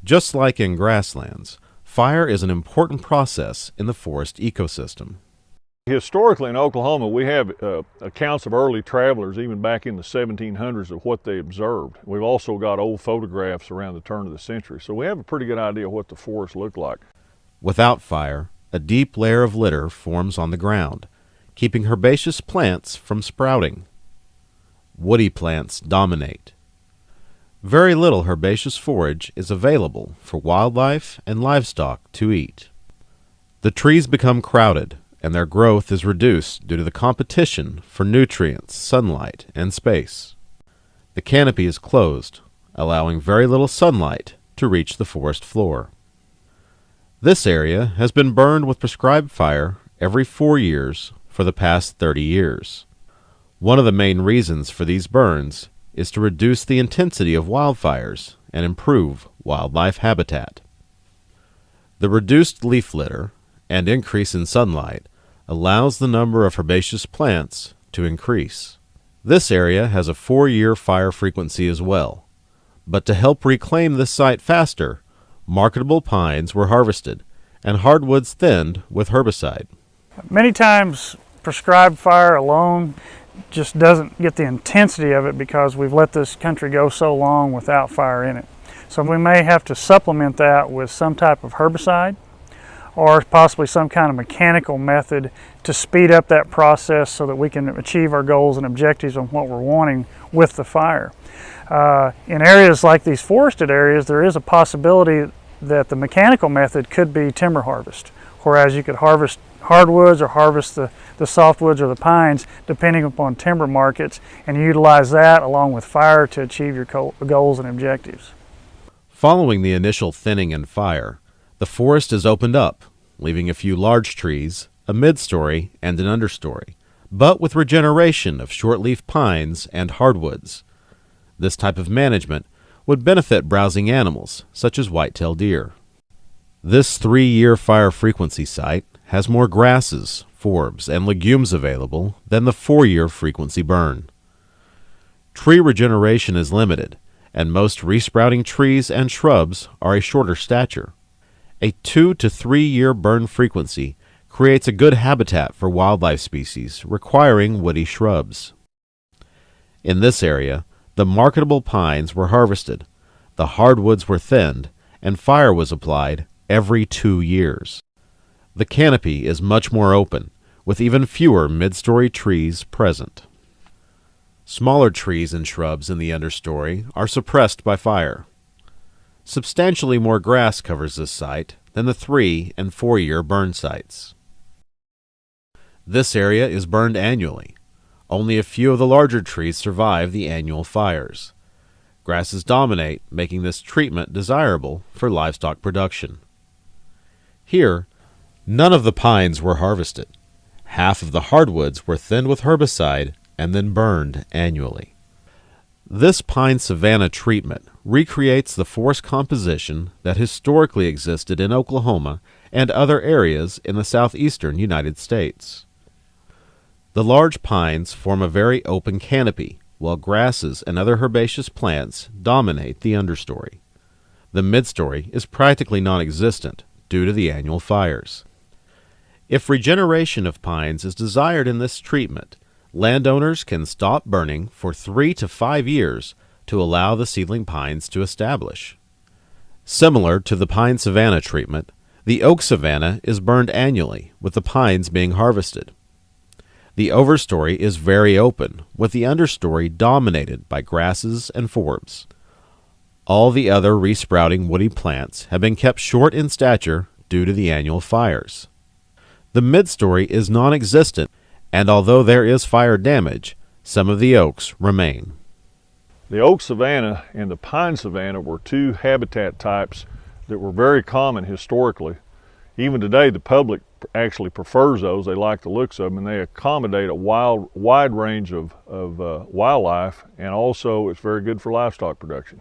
Just like in grasslands, fire is an important process in the forest ecosystem. Historically in Oklahoma, we have accounts of early travelers, even back in the 1700s, of what they observed. We've also got old photographs around the turn of the century, so we have a pretty good idea of what the forest looked like. Without fire, a deep layer of litter forms on the ground, keeping herbaceous plants from sprouting. Woody plants dominate. Very little herbaceous forage is available for wildlife and livestock to eat. The trees become crowded, and their growth is reduced due to the competition for nutrients, sunlight, and space. The canopy is closed, allowing very little sunlight to reach the forest floor. This area has been burned with prescribed fire every 4 years for the past 30 years. One of the main reasons for these burns is to reduce the intensity of wildfires and improve wildlife habitat. The reduced leaf litter and increase in sunlight allows the number of herbaceous plants to increase. This area has a 4-year fire frequency as well, but to help reclaim this site faster, marketable pines were harvested and hardwoods thinned with herbicide. Many times prescribed fire alone just doesn't get the intensity of it because we've let this country go so long without fire in it. So we may have to supplement that with some type of herbicide or possibly some kind of mechanical method to speed up that process so that we can achieve our goals and objectives on what we're wanting with the fire. In areas like these forested areas, there is a possibility that the mechanical method could be timber harvest, whereas you could harvest hardwoods or harvest the softwoods or the pines depending upon timber markets and utilize that along with fire to achieve your goals and objectives. Following the initial thinning and fire, the forest is opened up, leaving a few large trees, a mid-story, and an understory, but with regeneration of short-leaf pines and hardwoods. This type of management would benefit browsing animals, such as white-tailed deer. This 3-year fire frequency site has more grasses, forbs, and legumes available than the 4-year frequency burn. Tree regeneration is limited, and most resprouting trees and shrubs are a shorter stature. A 2 to 3 year burn frequency creates a good habitat for wildlife species requiring woody shrubs. In this area, the marketable pines were harvested, the hardwoods were thinned, and fire was applied every 2 years. The canopy is much more open, with even fewer mid-story trees present. Smaller trees and shrubs in the understory are suppressed by fire. Substantially more grass covers this site than the 3- and 4-year burn sites. This area is burned annually. Only a few of the larger trees survive the annual fires. Grasses dominate, making this treatment desirable for livestock production. Here, none of the pines were harvested. Half of the hardwoods were thinned with herbicide and then burned annually. This pine savanna treatment recreates the forest composition that historically existed in Oklahoma and other areas in the southeastern United States. The large pines form a very open canopy, while grasses and other herbaceous plants dominate the understory. The midstory is practically non-existent due to the annual fires. If regeneration of pines is desired in this treatment, landowners can stop burning for 3 to 5 years to allow the seedling pines to establish. Similar to the pine savanna treatment, the oak savanna is burned annually, with the pines being harvested. The overstory is very open, with the understory dominated by grasses and forbs. All the other resprouting woody plants have been kept short in stature due to the annual fires. The midstory is non-existent, and although there is fire damage, some of the oaks remain. The oak savanna and the pine savanna were two habitat types that were very common historically. Even today, the public actually prefers those. They like the looks of them, and they accommodate a wide range of wildlife, and also it's very good for livestock production.